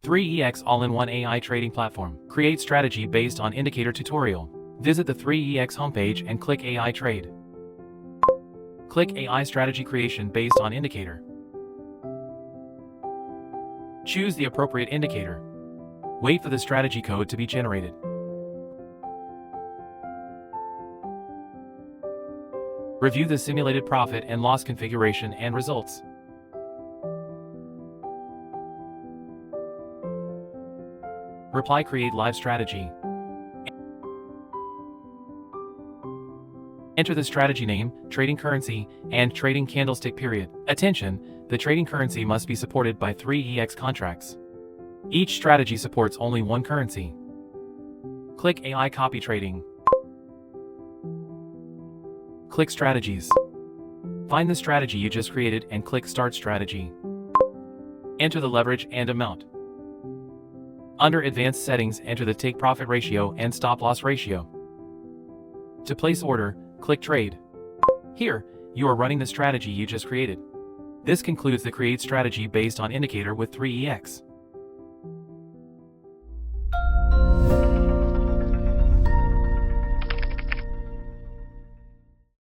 3EX all-in-one AI trading platform. Create strategy based on indicator tutorial. Visit the 3EX homepage and click AI Trade. Click AI strategy creation based on indicator. Choose the appropriate indicator. Wait for the strategy code to be generated. Review the simulated profit and loss configuration and results. Reply create live strategy. Enter the strategy name, trading currency, and trading candlestick period. Attention, the trading currency must be supported by 3EX contracts. Each strategy supports only one currency. Click AI copy trading. Click strategies. Find the strategy you just created and click start strategy. Enter the leverage and amount. Under advanced settings, enter the take profit ratio and stop loss ratio. To place order, click trade. Here, you are running the strategy you just created. This concludes the create strategy based on indicator with 3EX.